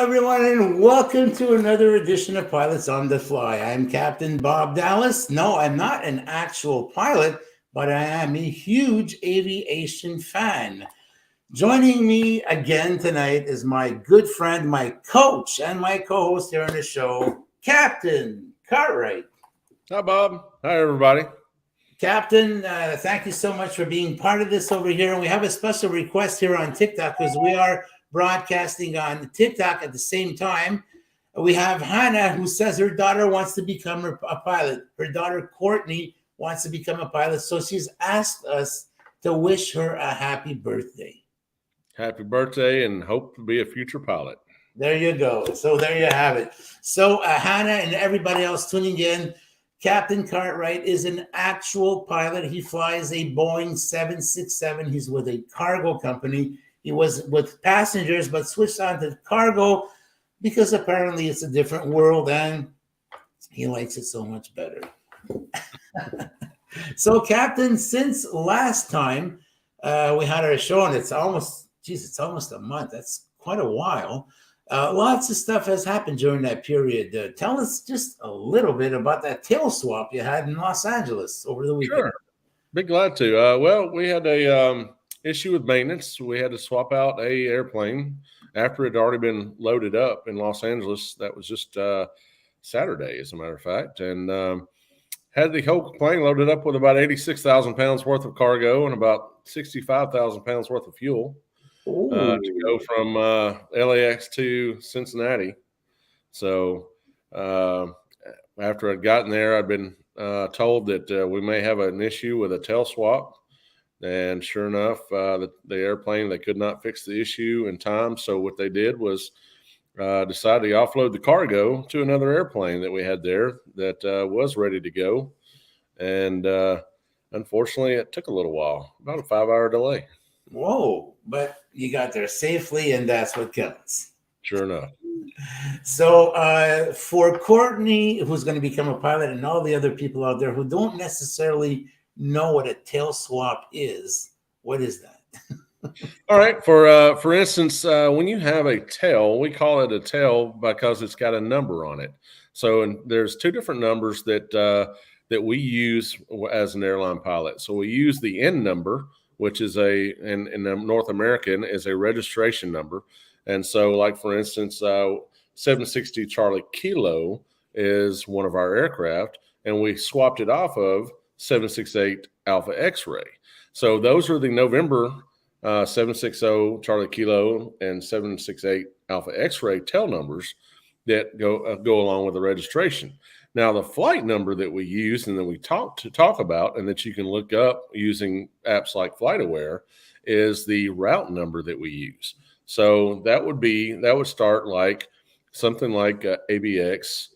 everyone, and welcome to another edition of Pilots on the Fly. I'm Captain Bob Dallas. No, I'm not an actual pilot, but I am a huge aviation fan. Joining me again tonight is my good friend, my coach, and my co-host here on the show, Captain Cartwright. Hi, Bob. Hi, everybody. Captain, thank you so much for being part of this over here. And we have a special request here on TikTok because we are broadcasting on TikTok at the same time. We have Hannah, who says her daughter wants to become a pilot. Her daughter, Courtney, wants to become a pilot. So she's asked us to wish her a happy birthday. Happy birthday and hope to be a future pilot. There you go. So there you have it. So Hannah and everybody else tuning in, Captain Cartwright is an actual pilot. He flies a Boeing 767. He's with a cargo company. He was with passengers, but switched on to cargo because apparently it's a different world and he likes it so much better. So, Captain, since last time we had our show, and it's almost a month. That's quite a while. Lots of stuff has happened during that period. Tell us just a little bit about that tail swap you had in Los Angeles over the weekend. Sure. Be glad to. Well, we had a issue with maintenance. We had to swap out a airplane after it had already been loaded up in Los Angeles. That was just Saturday, as a matter of fact, and had the whole plane loaded up with about 86,000 pounds worth of cargo and about 65,000 pounds worth of fuel. To go from LAX to Cincinnati. So after I'd gotten there, I'd been told that we may have an issue with a tail swap. And sure enough, the airplane, they could not fix the issue in time. So what they did was decide to offload the cargo to another airplane that we had there that was ready to go. And unfortunately, it took a little while, about a 5-hour delay. Whoa, but you got there safely, and that's what counts. Sure enough. So for Courtney, who's going to become a pilot, and all the other people out there who don't necessarily know what a tail swap is, what is that? All right. For instance, when you have a tail, we call it a tail because it's got a number on it. So there's two different numbers that we use as an airline pilot. So we use the N number, which is in North American is a registration number. And so, like, for instance, 760 Charlie Kilo is one of our aircraft, and we swapped it off of 768 Alpha X-Ray. So those are the November 760 Charlie Kilo and 768 Alpha X-Ray tail numbers that go along with the registration. Now, the flight number that we use and that we talk about and that you can look up using apps like FlightAware is the route number that we use. So that would start like something like ABX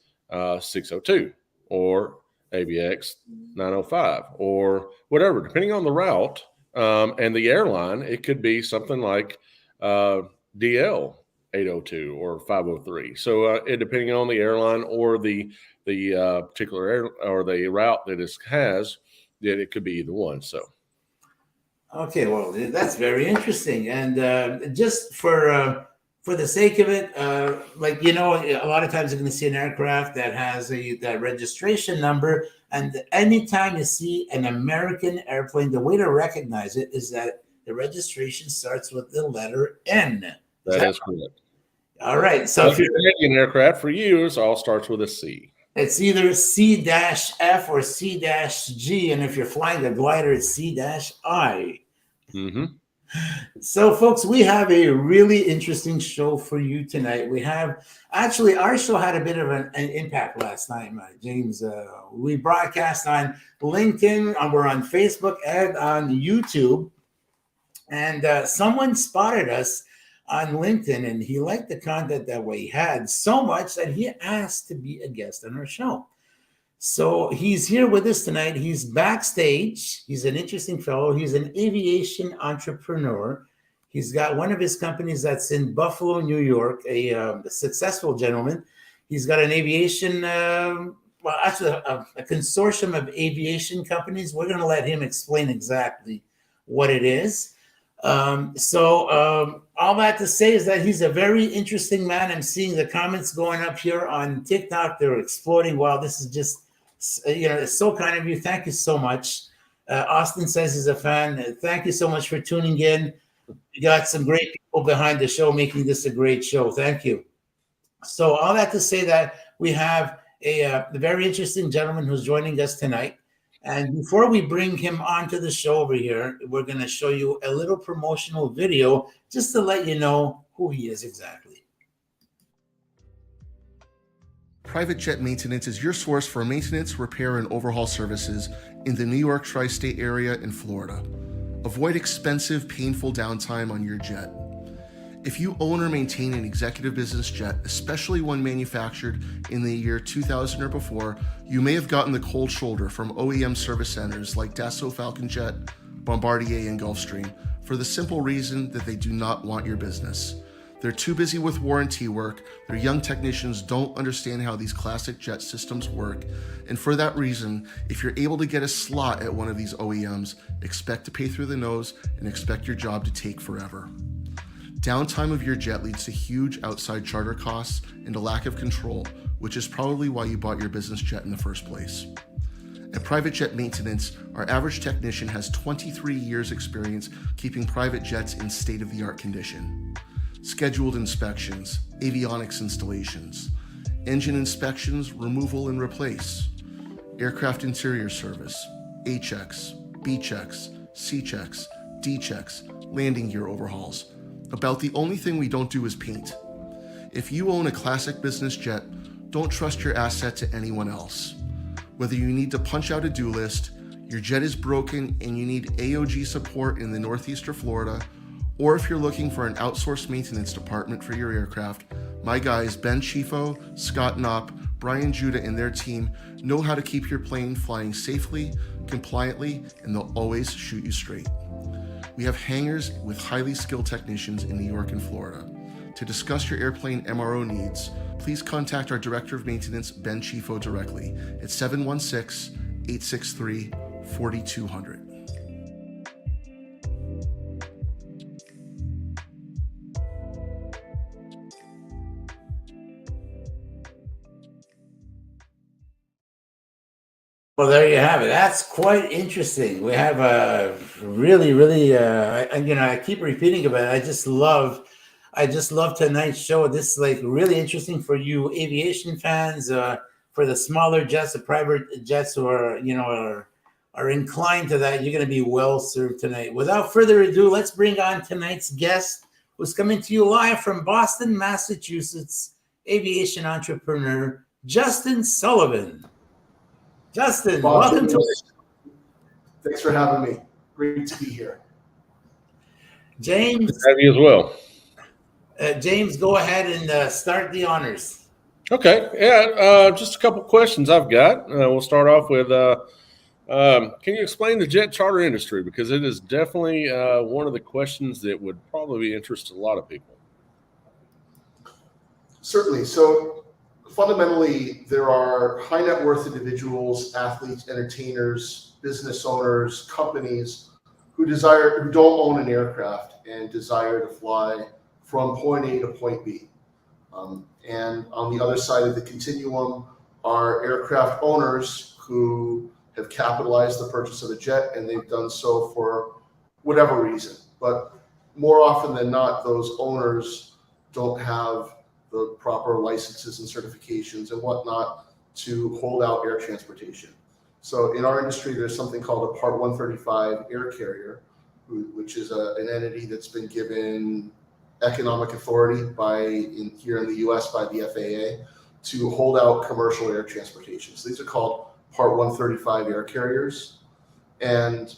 602 or ABX 905 or whatever, depending on the route and the airline. It could be something like DL 802 or 503. So depending on the airline or the particular air or the route that it has, that it could be either one. So, okay, well, that's very interesting. And just for the sake of it, like, you know, a lot of times you're going to see an aircraft that has that registration number, and anytime you see an American airplane, the way to recognize it is that the registration starts with the letter N. That is correct. All right. So if you're an Canadian aircraft, for you, it all starts with a C. It's either C-F or C-G, and if you're flying a glider, it's C-I. Mm-hmm. So, folks, we have a really interesting show for you tonight. We have actually our show had a bit of an impact last night, James. We broadcast on LinkedIn, we're on Facebook and on YouTube, and someone spotted us on LinkedIn, and he liked the content that we had so much that he asked to be a guest on our show. So he's here with us tonight. He's backstage. He's an interesting fellow. He's an aviation entrepreneur. He's got one of his companies that's in Buffalo, New York, a successful gentleman. He's got an aviation, a consortium of aviation companies. We're going to let him explain exactly what it is. All that to say is that he's a very interesting man. I'm seeing the comments going up here on TikTok. They're exploding. Wow, this is just, it's so kind of you. Thank you so much. Austin says he's a fan. Thank you so much for tuning in. We got some great people behind the show making this a great show. Thank you. So all that to say that we have a very interesting gentleman who's joining us tonight. And before we bring him onto the show over here, we're going to show you a little promotional video just to let you know who he is exactly. Private Jet Maintenance is your source for maintenance, repair, and overhaul services in the New York tri-state area and Florida. Avoid expensive, painful downtime on your jet. If you own or maintain an executive business jet, especially one manufactured in the year 2000 or before, you may have gotten the cold shoulder from OEM service centers like Dassault Falcon Jet, Bombardier, and Gulfstream for the simple reason that they do not want your business. They're too busy with warranty work, their young technicians don't understand how these classic jet systems work, and for that reason, if you're able to get a slot at one of these OEMs, expect to pay through the nose and expect your job to take forever. Downtime of your jet leads to huge outside charter costs and a lack of control, which is probably why you bought your business jet in the first place. At Private Jet Maintenance, our average technician has 23 years experience keeping private jets in state-of-the-art condition. Scheduled inspections, avionics installations, engine inspections, removal and replace, aircraft interior service, A checks, B checks, C checks, D checks, landing gear overhauls. About the only thing we don't do is paint. If you own a classic business jet, don't trust your asset to anyone else. Whether you need to punch out a due list, your jet is broken and you need AOG support in the Northeast or Florida, or if you're looking for an outsourced maintenance department for your aircraft, my guys Ben Chifo, Scott Knopp, Brian Judah and their team know how to keep your plane flying safely, compliantly, and they'll always shoot you straight. We have hangars with highly skilled technicians in New York and Florida. To discuss your airplane MRO needs, please contact our Director of Maintenance, Ben Chifo, directly at 716-863-4200. Well, there you have it. That's quite interesting. We have a really, I keep repeating about it. I just love tonight's show. This is like really interesting for you aviation fans, for the smaller jets, the private jets who are inclined to that. You're going to be well served tonight. Without further ado, let's bring on tonight's guest, who's coming to you live from Boston, Massachusetts, aviation entrepreneur Justin Sullivan. Justin, welcome to it. Thanks for having me. Great to be here. James. Have you as well. James, go ahead and start the honors. Okay. Yeah. Just a couple questions I've got. We'll start off with, can you explain the jet charter industry? Because it is definitely one of the questions that would probably interest a lot of people. Certainly. So fundamentally, there are high net worth individuals, athletes, entertainers, business owners, companies who don't own an aircraft and desire to fly from point A to point B. And on the other side of the continuum are aircraft owners who have capitalized the purchase of a jet, and they've done so for whatever reason. But more often than not, those owners don't have the proper licenses and certifications and whatnot to hold out air transportation. So in our industry, there's something called a Part 135 air carrier, which is an entity that's been given economic authority here in the US by the FAA to hold out commercial air transportation. So these are called Part 135 air carriers. And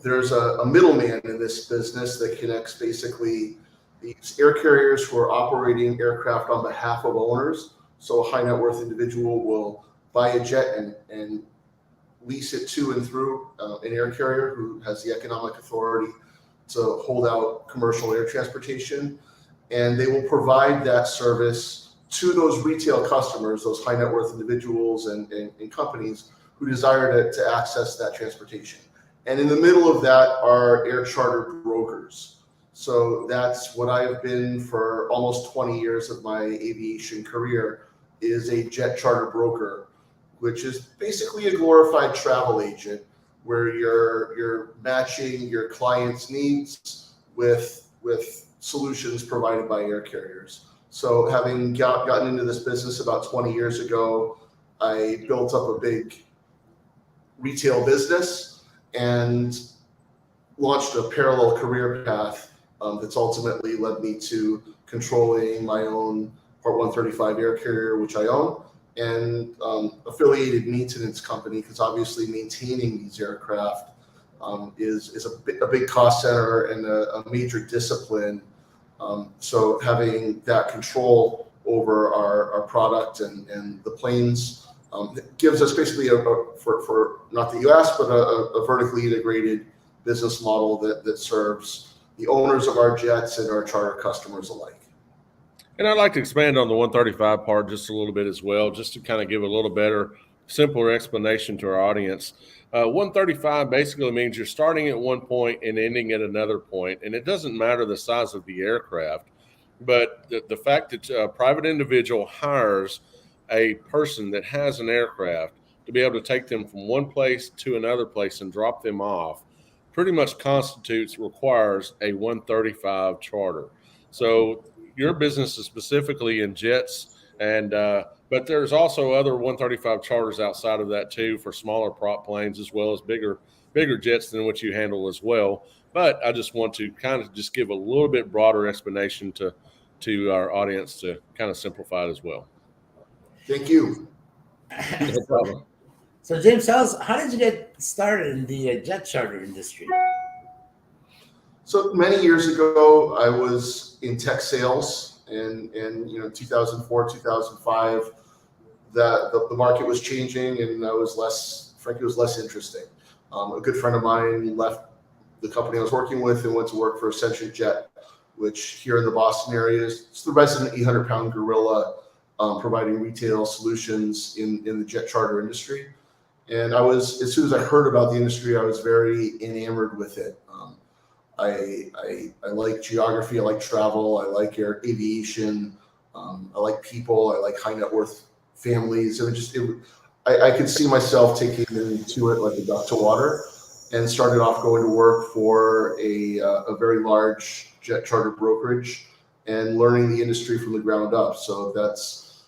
there's a middleman in this business that connects basically these air carriers who are operating aircraft on behalf of owners. So a high net worth individual will buy a jet and lease it to and through an air carrier who has the economic authority to hold out commercial air transportation. And they will provide that service to those retail customers, those high net worth individuals and companies who desire to access that transportation. And in the middle of that are air charter brokers. brokers. So that's what I've been for almost 20 years of my aviation career, is a jet charter broker, which is basically a glorified travel agent where you're matching your client's needs with solutions provided by air carriers. So having gotten into this business about 20 years ago, I built up a big retail business and launched a parallel career path that's ultimately led me to controlling my own Part 135 air carrier, which I own, and affiliated maintenance company, because obviously maintaining these aircraft is a big cost center and a major discipline. So having that control over our product and the planes gives us basically for not the US, but a vertically integrated business model that serves the owners of our jets and our charter customers alike. And I'd like to expand on the 135 part just a little bit as well, just to kind of give a little better, simpler explanation to our audience. 135 basically means you're starting at one point and ending at another point, and it doesn't matter the size of the aircraft, but the fact that a private individual hires a person that has an aircraft to be able to take them from one place to another place and drop them off pretty much requires a 135 charter. So your business is specifically in jets, and but there's also other 135 charters outside of that too for smaller prop planes as well as bigger jets than what you handle as well. But I just want to kind of just give a little bit broader explanation to our audience to kind of simplify it as well. Thank you. No problem. So James, how did you get started in the jet charter industry? So many years ago, I was in tech sales, and 2004, 2005, the market was changing, and I was frankly, it was less interesting. A good friend of mine left the company I was working with and went to work for Ascension Jet, which here in the Boston area is the resident 800-pound gorilla, providing retail solutions in the jet charter industry. And as soon as I heard about the industry, I was very enamored with it. I like geography, I like travel, I like aviation, I like people, I like high net worth families. I could see myself taking into it like a duck to water, and started off going to work for a very large jet charter brokerage and learning the industry from the ground up. So that's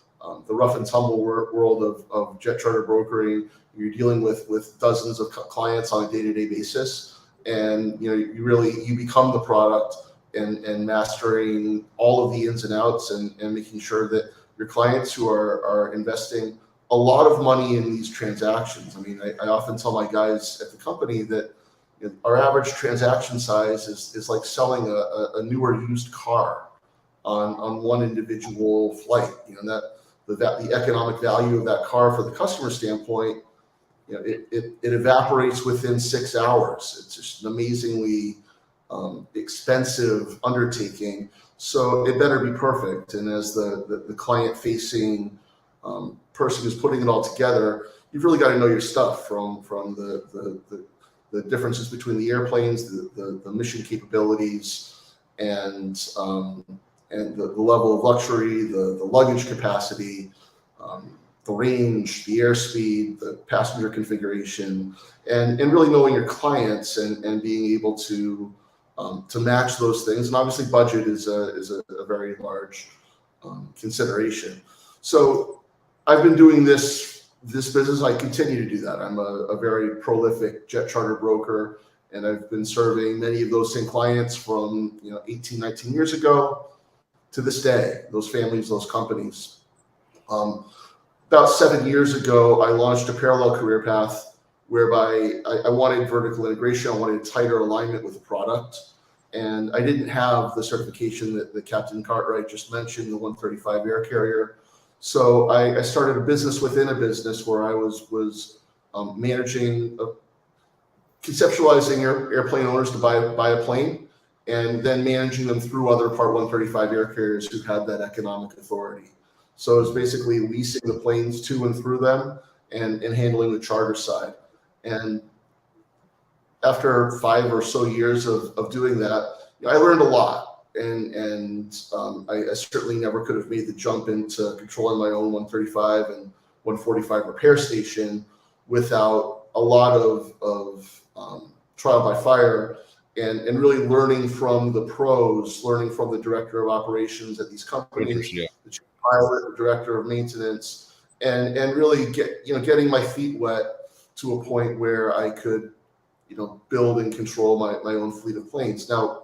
the rough and tumble world of jet charter brokering. You're dealing with dozens of clients on a day-to-day basis. And you become the product and mastering all of the ins and outs and making sure that your clients who are investing a lot of money in these transactions. I mean, I often tell my guys at the company that our average transaction size is like selling a newer used car on one individual flight. The economic value of that car for the customer standpoint, it evaporates within 6 hours. It's just an amazingly expensive undertaking. So it better be perfect. And as the client-facing person who's putting it all together, you've really got to know your stuff, from the differences between the airplanes, the mission capabilities, and the level of luxury, the luggage capacity, the range, the airspeed, the passenger configuration, and really knowing your clients and being able to match those things. And obviously budget is a very large consideration. So I've been doing this business. I continue to do that. I'm a very prolific jet charter broker, and I've been serving many of those same clients from 18, 19 years ago to this day, those families, those companies. About 7 years ago, I launched a parallel career path whereby I wanted vertical integration. I wanted tighter alignment with the product. And I didn't have the certification that Captain Cartwright just mentioned, the 135 air carrier. So I started a business within a business where I was managing, conceptualizing airplane owners to buy a plane, and then managing them through other Part 135 air carriers who had that economic authority. So it's basically leasing the planes to and through them and handling the charter side. And after 5 or so years of doing that, I learned a lot, and I certainly never could have made the jump into controlling my own 135 and 145 repair station without a lot of trial by fire and really learning from the pros, learning from the director of operations at these companies, Yeah. the chief pilot, the director of maintenance, and really getting my feet wet to a point where I could build and control my own fleet of planes. Now,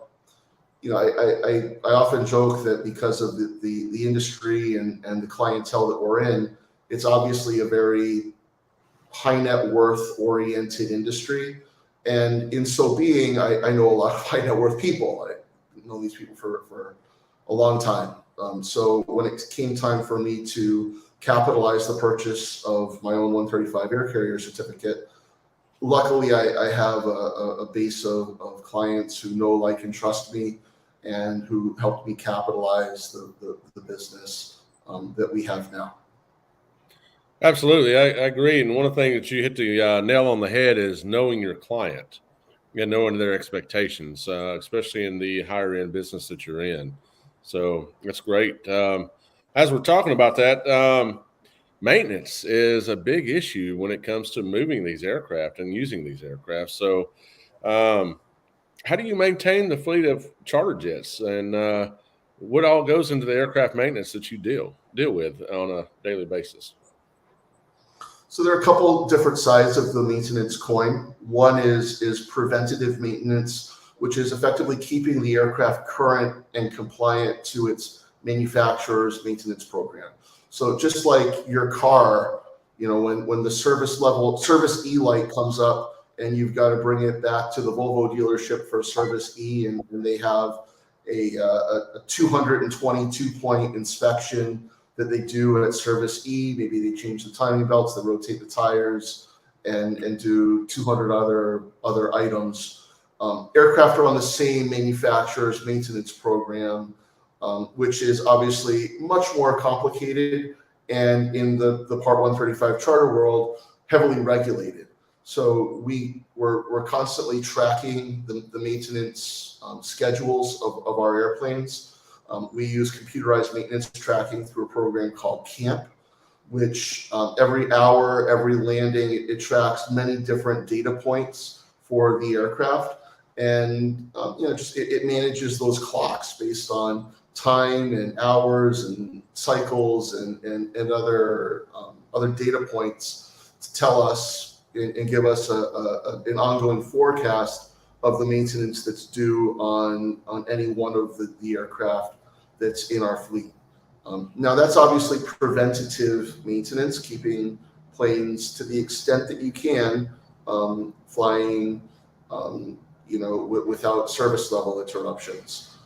I often joke that because of the industry and the clientele that we're in, it's obviously a very high net worth oriented industry. And in so being, I know a lot of high net worth people. I've known these people for a long time. So when it came time for me to capitalize the purchase of my own 135 air carrier certificate, luckily I have a base of clients who know, like, and trust me, and who helped me capitalize the business that we have now. Absolutely. I agree. And one of the things that you hit the nail on the head is knowing your client and knowing their expectations, especially in the higher end business that you're in. So that's great. As we're talking about that, maintenance is a big issue when it comes to moving these aircraft and using these aircraft. So how do you maintain the fleet of charter jets, and what all goes into the aircraft maintenance that you deal with on a daily basis? So there are a couple different sides of the maintenance coin. One is preventative maintenance, which is effectively keeping the aircraft current and compliant to its manufacturer's maintenance program. So just like your car, when the service E light comes up and you've got to bring it back to the Volvo dealership for service E, and they have a 222 point inspection that they do at service E. Maybe they change the timing belts, they rotate the tires, and do 200 other items. Aircraft are on the same manufacturer's maintenance program, which is obviously much more complicated, and in the Part 135 charter world, heavily regulated. So we're constantly tracking the maintenance schedules of our airplanes. We use computerized maintenance tracking through a program called CAMP, which every hour, every landing, it tracks many different data points for the aircraft, and it manages those clocks based on time and hours and cycles and other data points to tell us and give us an ongoing forecast of the maintenance that's due on any one of the aircraft that's in our fleet. Now that's obviously preventative maintenance, keeping planes to the extent that you can flying, without service level interruptions.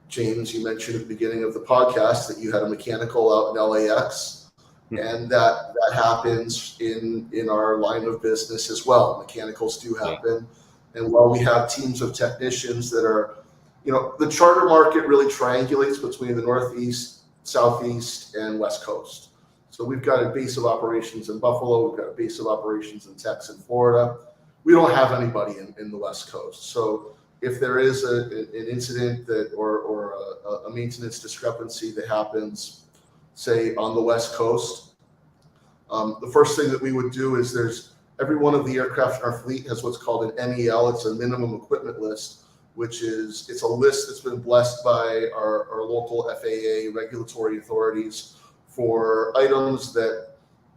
James, you mentioned at the beginning of the podcast that you had a mechanical out in LAX, and that happens in our line of business as well. Mechanicals do happen. And while we have teams of technicians that are, the charter market really triangulates between the Northeast, Southeast, and West Coast. So we've got a base of operations in Buffalo. We've got a base of operations in Texas and Florida. We don't have anybody in the West Coast. So if there is an incident or a maintenance discrepancy that happens, say on the West Coast, the first thing that we would do is every one of the aircraft in our fleet has what's called an MEL. It's a minimum equipment list, it's a list that's been blessed by our local FAA regulatory authorities for items that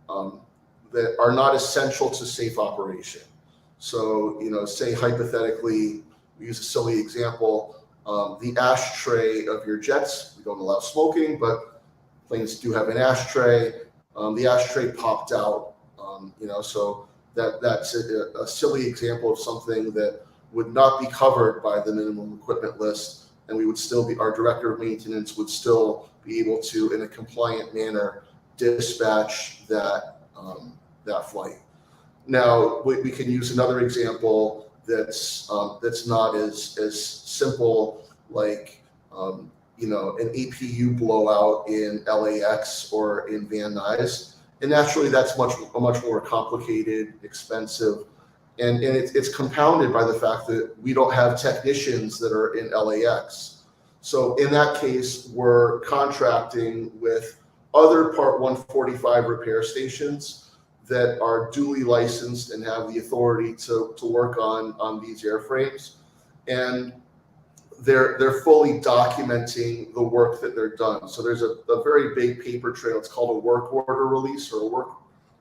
are not essential to safe operation. So, say hypothetically, we use a silly example, the ashtray of your jets. We don't allow smoking, but planes do have an ashtray. The ashtray popped out, so that's a silly example of something that would not be covered by the minimum equipment list, and our director of maintenance would still be able to, in a compliant manner, dispatch that flight. Now, we can use another example that's not as simple, like an APU blowout in LAX or in Van Nuys, and naturally that's a much more complicated, expensive, And it's compounded by the fact that we don't have technicians that are in LAX. So in that case, we're contracting with other Part 145 repair stations that are duly licensed and have the authority to work on these airframes. And they're fully documenting the work that they're done. So there's a very big paper trail. It's called a work order release, or a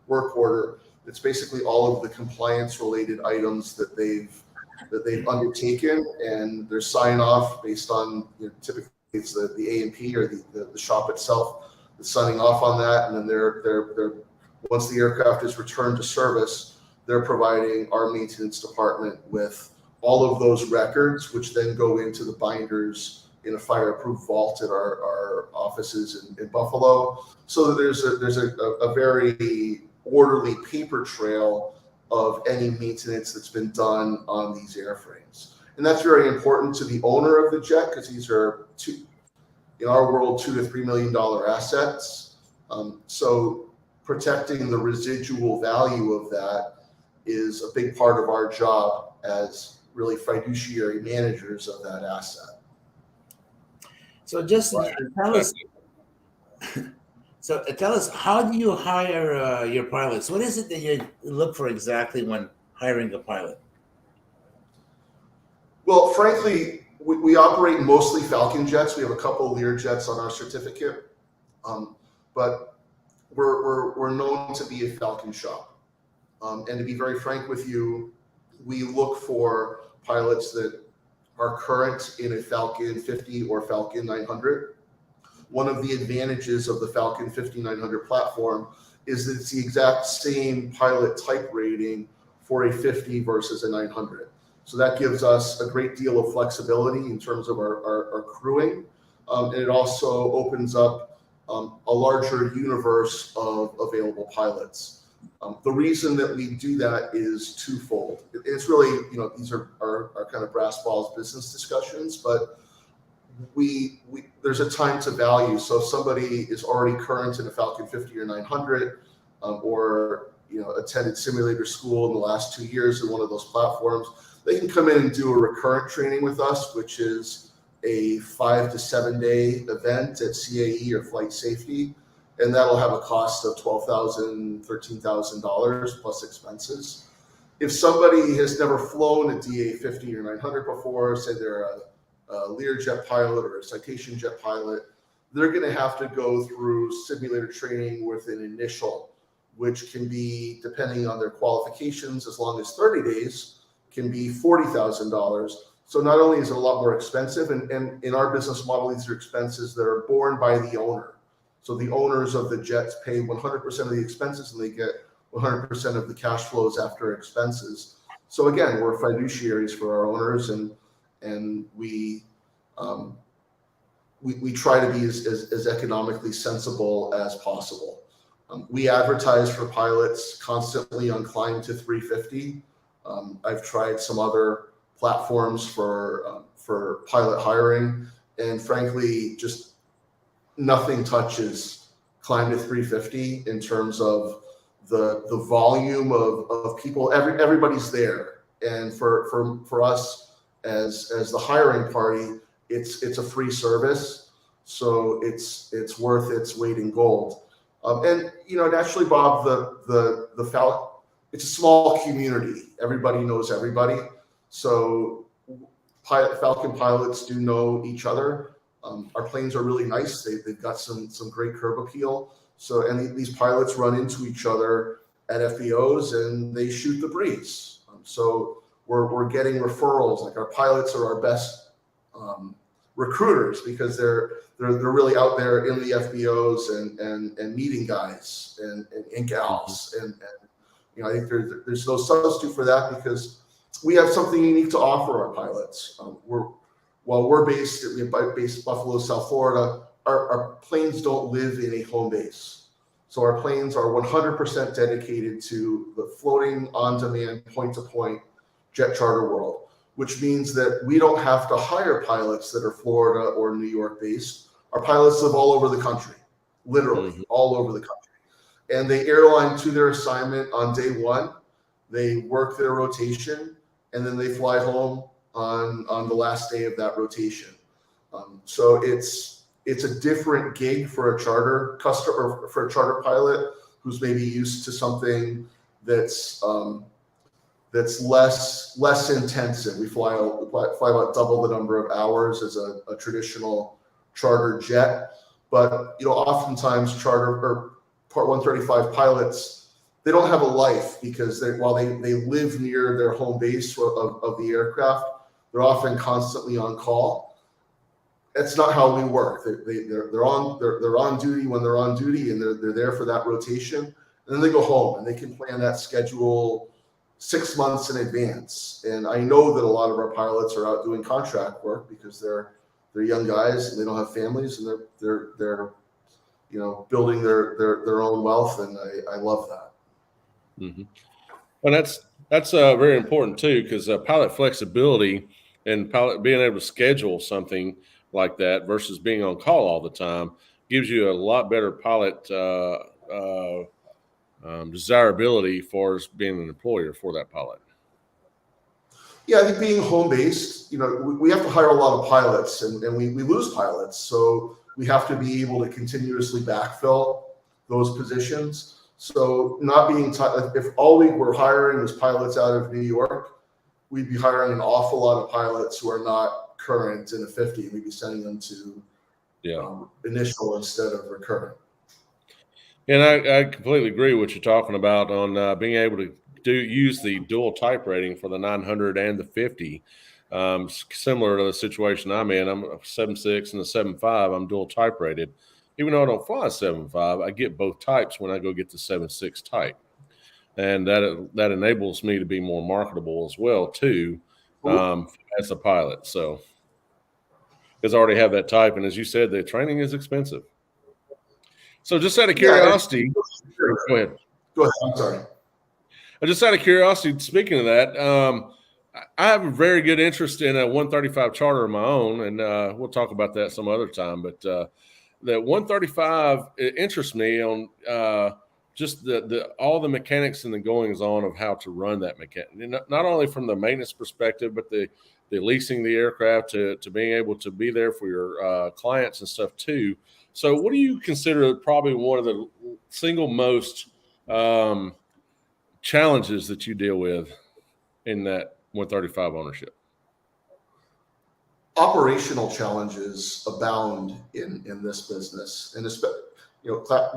work order. It's basically all of the compliance related items that they've undertaken, and their sign off based on, typically it's the A&P or the shop itself that's signing off on that. And then they're once the aircraft is returned to service, they're providing our maintenance department with all of those records, which then go into the binders in a fireproof vault at our offices in Buffalo. So there's a very orderly paper trail of any maintenance that's been done on these airframes. And that's very important to the owner of the jet, because these are, in our world, $2 to $3 million assets. So protecting the residual value of that is a big part of our job as really fiduciary managers of that asset. So just tell us. So tell us, how do you hire your pilots? What is it that you look for exactly when hiring a pilot? Well, frankly, we operate mostly Falcon jets. We have a couple of Lear jets on our certificate, but we're known to be a Falcon shop. And to be very frank with you, we look for pilots that are current in a Falcon 50 or Falcon 900. One of the advantages of the Falcon 5900 platform is that it's the exact same pilot type rating for a 50 versus a 900. So that gives us a great deal of flexibility in terms of our crewing. And it also opens up a larger universe of available pilots. The reason that we do that is twofold. It's really, these are our kind of brass balls business discussions, but there's a time to value. So if somebody is already current in a Falcon 50 or 900, or attended simulator school in the last 2 years in one of those platforms, they can come in and do a recurrent training with us, which is a 5 to 7 day event at CAE or Flight Safety. And that'll have a cost of $12,000, $13,000 plus expenses. If somebody has never flown a DA-50 or 900 before, say they're a Learjet pilot or a Citation jet pilot, they're going to have to go through simulator training with an initial, which can be, depending on their qualifications, as long as 30 days, can be $40,000. So not only is it a lot more expensive, and in our business model, these are expenses that are borne by the owner. So the owners of the jets pay 100% of the expenses, and they get 100% of the cash flows after expenses. So again, we're fiduciaries for our owners, and we try to be as economically sensible as possible. We advertise for pilots constantly on Climb to 350. I've tried some other platforms for pilot hiring, and frankly, just nothing touches Climb to 350 in terms of the volume of people. Everybody's there, and for us as the hiring party, it's a free service, so it's worth its weight in gold. And naturally, Bob, the Falcon, it's a small community. Everybody knows everybody, so Falcon pilots do know each other. Our planes are really nice. They've got some great curb appeal. So, and these pilots run into each other at FBOs and they shoot the breeze. So we're getting referrals. Like, our pilots are our best recruiters, because they're really out there in the FBOs and meeting guys and gals. And I think there's no substitute for that, because we have something unique to offer our pilots. While we're based in Buffalo, South Florida, our planes don't live in a home base. So our planes are 100% dedicated to the floating, on-demand, point-to-point jet charter world, which means that we don't have to hire pilots that are Florida or New York based. Our pilots live all over the country, literally all over the country. And they airline to their assignment on day one. they work their rotation, and then they fly home on the last day of that rotation. So it's a different gig for a charter customer, or for a charter pilot who's maybe used to something that's less intensive. We fly about double the number of hours as a traditional charter jet, but oftentimes charter or Part 135 pilots, they don't have a life, because while they live near their home base of the aircraft, they're often constantly on call. That's not how we work. They're on duty when they're on duty, and they're there for that rotation, and then they go home, and they can plan that schedule 6 months in advance. And I know that a lot of our pilots are out doing contract work because they're young guys and they don't have families, and they're building their own wealth, and I love that. Mm-hmm. Well, that's very important too, because pilot flexibility and pilot being able to schedule something like that versus being on call all the time gives you a lot better pilot desirability for being an employer for that pilot. Yeah, I think being home based, we have to hire a lot of pilots, and we lose pilots, so we have to be able to continuously backfill those positions. So not being if all we were hiring was pilots out of New York, we'd be hiring an awful lot of pilots who are not current in a 50. We'd be sending them to initial instead of recurrent. And I completely agree with what you're talking about on being able to use the dual type rating for the 900 and the 50. Similar to the situation I'm in, I'm a 7.6 and a 7.5. I'm dual type rated. Even though I don't fly a 7.5, I get both types when I go get the 7.6 type, and that enables me to be more marketable as well too, as a pilot. So, because I already have that type, and as you said, the training is expensive. So, just out of curiosity, go ahead. Go ahead. I'm sorry. Just out of curiosity, speaking of that, I have a very good interest in a 135 charter of my own, and we'll talk about that some other time. But the 135, it interests me on just all the mechanics and the goings on of how to run that mechanic. Not only from the maintenance perspective, but the leasing the aircraft to being able to be there for your clients and stuff too. So what do you consider probably one of the single most challenges that you deal with in that 135 ownership? Operational challenges abound in this business, and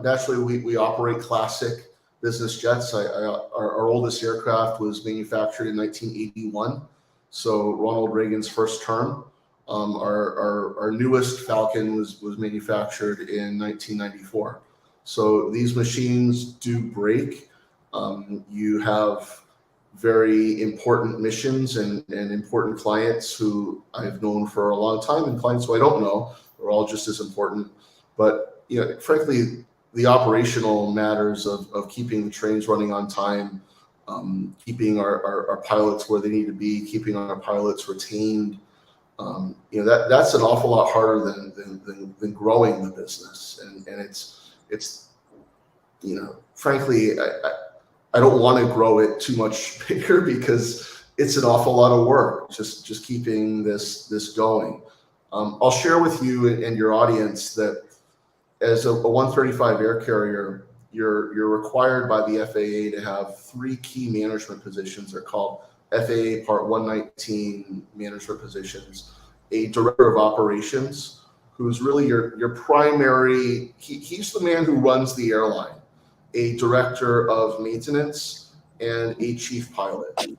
naturally we operate classic business jets. Our oldest aircraft was manufactured in 1981, so Ronald Reagan's first term. Our newest Falcon was manufactured in 1994. So these machines do break. You have very important missions and important clients who I've known for a long time, and clients who I don't know are all just as important. But frankly, the operational matters of keeping the trains running on time, keeping our pilots where they need to be, keeping our pilots retained, that's an awful lot harder than growing the business. And it's frankly, I don't want to grow it too much bigger because it's an awful lot of work just keeping this going. I'll share with you and your audience that as a 135 air carrier, you're required by the FAA to have 3 key management positions. They're called FAA Part 119 management positions. A director of operations, who's really your primary, he's the man who runs the airline. A director of maintenance, and a chief pilot.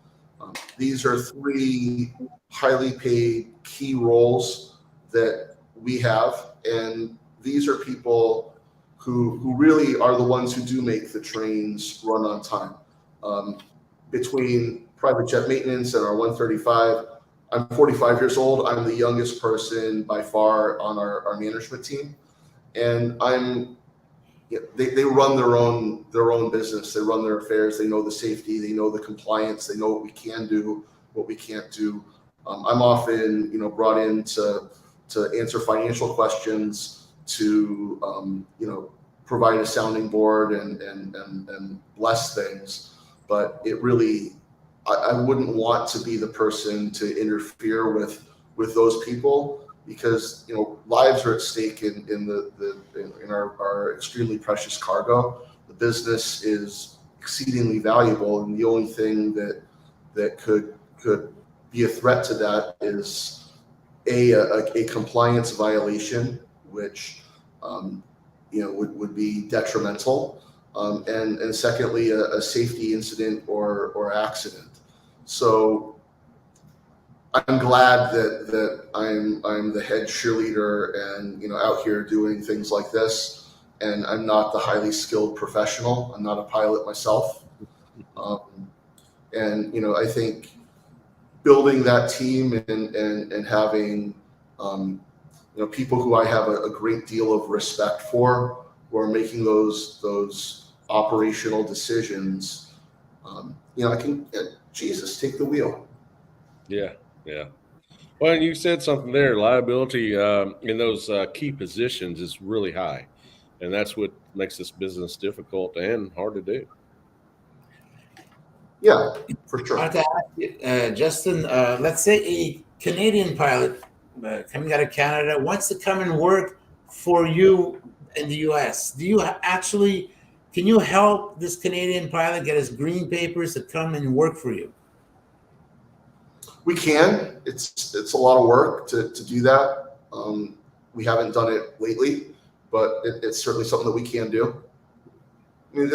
These are 3 highly paid key roles that we have, and these are people who really are the ones who do make the trains run on time. Between private jet maintenance and our 135, I'm 45 years old. I'm the youngest person by far on our management team, and they run their own business. They run their affairs. They know the safety. They know the compliance. They know what we can do, what we can't do. I'm often, brought in to answer financial questions, to provide a sounding board and bless things. but it really, I wouldn't want to be the person to interfere with those people, because lives are at stake in our extremely precious cargo. The business is exceedingly valuable, and the only thing that could be a threat to that is a compliance violation, which would be detrimental, and secondly a safety incident or accident. So I'm glad that I'm the head cheerleader and out here doing things like this, and I'm not the highly skilled professional. I'm not a pilot myself, and I think building that team and having people who I have a great deal of respect for, who are making those operational decisions. I can Jesus take the wheel. Yeah. Well, and you said something there. Liability in those key positions is really high, and that's what makes this business difficult and hard to do. Yeah, for sure. I have to ask you, Justin, let's say a Canadian pilot coming out of Canada wants to come and work for you in the US. Can you help this Canadian pilot get his green papers to come and work for you? We can. It's a lot of work to do that. We haven't done it lately, but it's certainly something that we can do. I mean,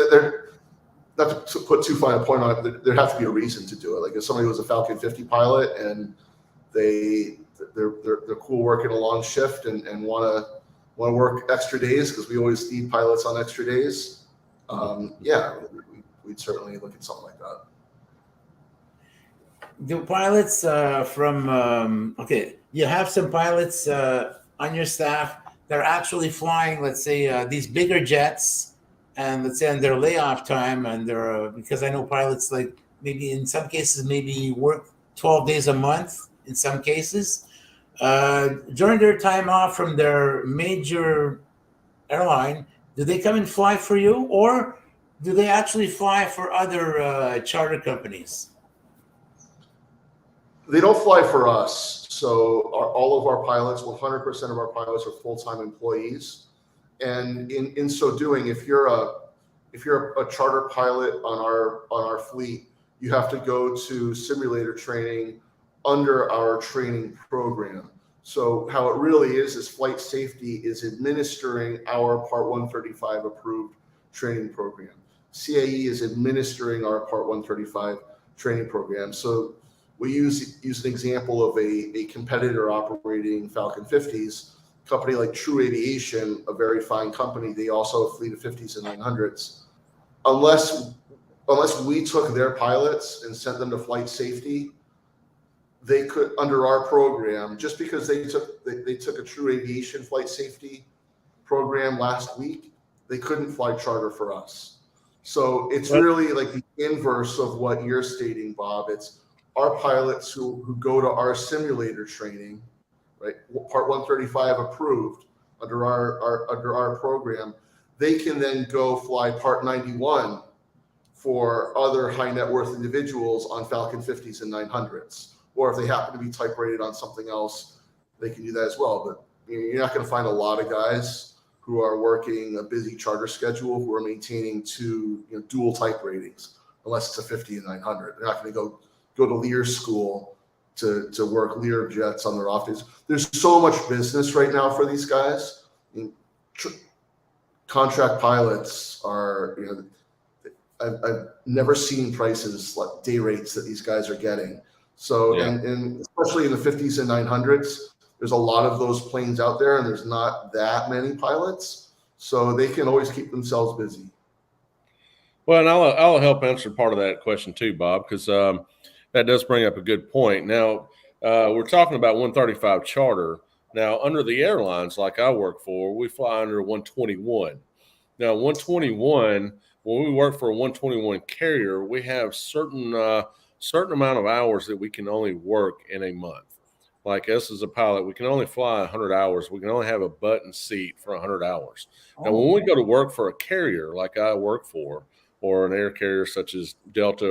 not to put too fine a point on it, there has to be a reason to do it. Like if somebody was a Falcon 50 pilot and they're cool working a long shift and want to work extra days, because we always need pilots on extra days. We'd certainly look at something like that. Do pilots you have some pilots on your staff that are actually flying, let's say, these bigger jets, and let's say on their layoff time, and they're because I know pilots, like, maybe in some cases maybe work 12 days a month in some cases. During their time off from their major airline, do they come and fly for you, or do they actually fly for other charter companies? They don't fly for us. So all of our pilots, 100% of our pilots are full-time employees. And in so doing, if you're a charter pilot on our fleet, you have to go to simulator training under our training program. So how it really is flight safety is administering our Part 135 approved training program. CAE is administering our Part 135 training program. So we use an example of a competitor operating Falcon 50s, a company like True Aviation, a very fine company. They also have a fleet of 50s and 900s. Unless we took their pilots and sent them to flight safety, they could, under our program, just because they took a True Aviation flight safety program last week, they couldn't fly charter for us. So it's really like the inverse of what you're stating, Bob. It's our pilots who go to our simulator training, right? Part 135 approved under our program. They can then go fly Part 91 for other high net worth individuals on Falcon 50s and 900s. Or if they happen to be type rated on something else, they can do that as well. But you're not going to find a lot of guys who are working a busy charter schedule who are maintaining two dual type ratings, unless it's a 50 and 900. They're not going to go to Lear school to work Lear jets on their off days. There's so much business right now for these guys. Contract pilots are, I've never seen prices like day rates that these guys are getting. So, and especially in the 50s and 900s, there's a lot of those planes out there, and there's not that many pilots, so they can always keep themselves busy. Well, and I'll help answer part of that question too, Bob, because that does bring up a good point. Now, we're talking about 135 charter. Now, under the airlines like I work for, we fly under 121. Now, 121, when we work for a 121 carrier, we have certain amount of hours that we can only work in a month. Like us as a pilot, we can only fly 100 hours. We can only have a button seat for 100 hours. Now, when we go to work for a carrier like I work for, or an air carrier such as Delta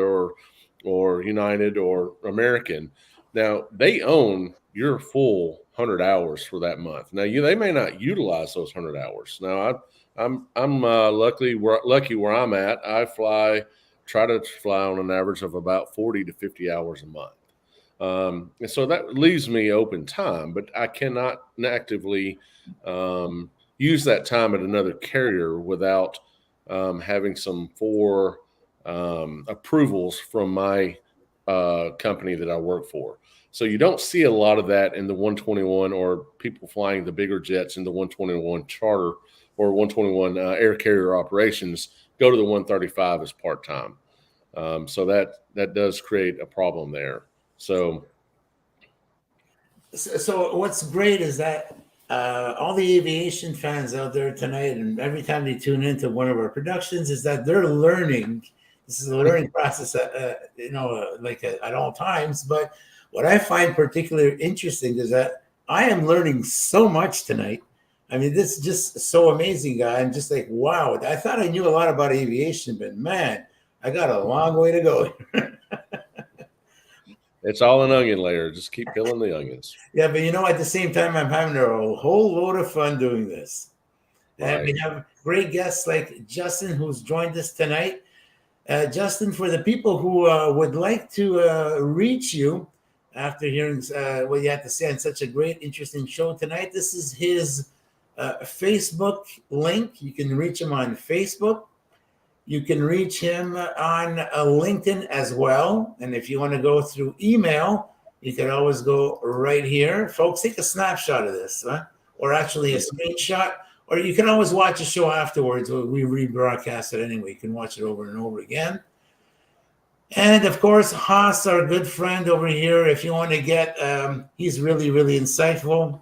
or United or American. Now they own your full 100 hours for that month. Now they may not utilize those 100 hours. Now I'm lucky where I'm at. I try to fly on an average of about 40 to 50 hours a month. And so that leaves me open time, but I cannot actively use that time at another carrier without having some approvals from my company that I work for. So you don't see a lot of that in the 121 or people flying the bigger jets in the 121 charter or 121 air carrier operations go to the 135 as part-time. So that does create a problem there. So what's great is that all the aviation fans out there tonight, and every time they tune into one of our productions, is that they're learning. This is a learning process, at all times. But what I find particularly interesting is that I am learning so much tonight. I mean, this is just so amazing, guy. I'm just like, wow. I thought I knew a lot about aviation, but man, I got a long way to go. It's all an onion layer. Just keep peeling the onions. Yeah, but at the same time, I'm having a whole load of fun doing this. Right. And we have great guests like Justin, who's joined us tonight. Justin, for the people who would like to reach you after hearing what you had to say on such a great, interesting show tonight, this is his Facebook link. You can reach him on Facebook. You can reach him on LinkedIn as well. And if you want to go through email, you can always go right here. Folks, take a snapshot of this, or actually a screenshot, or you can always watch the show afterwards. We rebroadcast it anyway. You can watch it over and over again. And of course, Haas, our good friend over here, if you want to get, he's really, really insightful,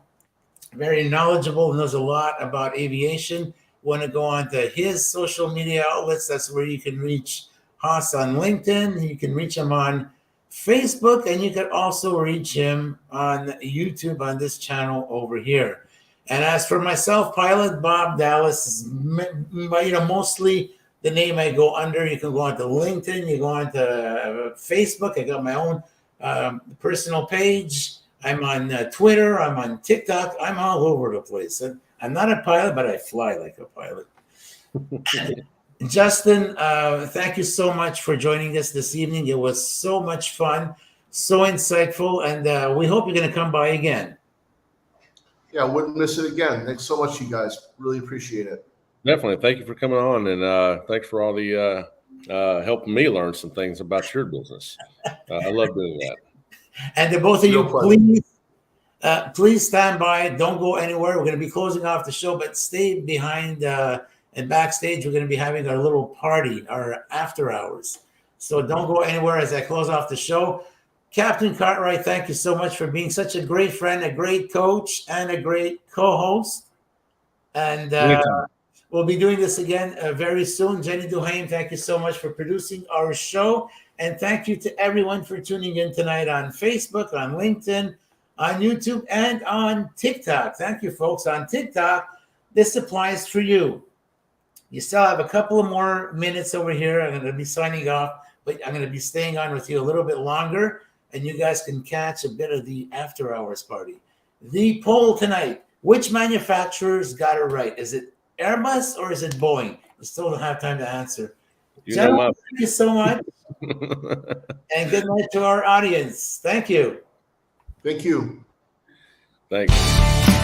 very knowledgeable, knows a lot about aviation. Want to go on to his social media outlets, that's where you can reach Haas on LinkedIn. You can reach him on Facebook, and you can also reach him on YouTube on this channel over here. And as for myself, Pilot Bob Dallas is mostly the name I go under. You can go on to LinkedIn, you go on to Facebook. I got my own personal page. I'm on Twitter, I'm on TikTok, I'm all over the place. And I'm not a pilot, but I fly like a pilot. Justin, thank you so much for joining us this evening. It was so much fun, so insightful, and we hope you're going to come by again. Yeah, I wouldn't miss it again. Thanks so much, you guys. Really appreciate it. Definitely. Thank you for coming on, and thanks for all the helping me learn some things about your business. I love doing that. And to both of you, please stand by. Don't go anywhere. We're going to be closing off the show, but stay behind and backstage. We're going to be having our little party, our after hours. So don't go anywhere as I close off the show. Captain Cartwright, thank you so much for being such a great friend, a great coach, and a great co-host. And we'll be doing this again very soon. Jenny Duhane, thank you so much for producing our show. And thank you to everyone for tuning in tonight on Facebook, on LinkedIn, on YouTube, and on TikTok. Thank you, folks. On TikTok, this applies for you. You still have a couple of more minutes over here. I'm going to be signing off, but I'm going to be staying on with you a little bit longer, and you guys can catch a bit of the after hours party. The poll tonight, which manufacturers got it right? Is it Airbus or is it Boeing? You still don't have time to answer. Gentlemen, thank you so much. And good night to our audience. Thank you. Thank you. Thanks.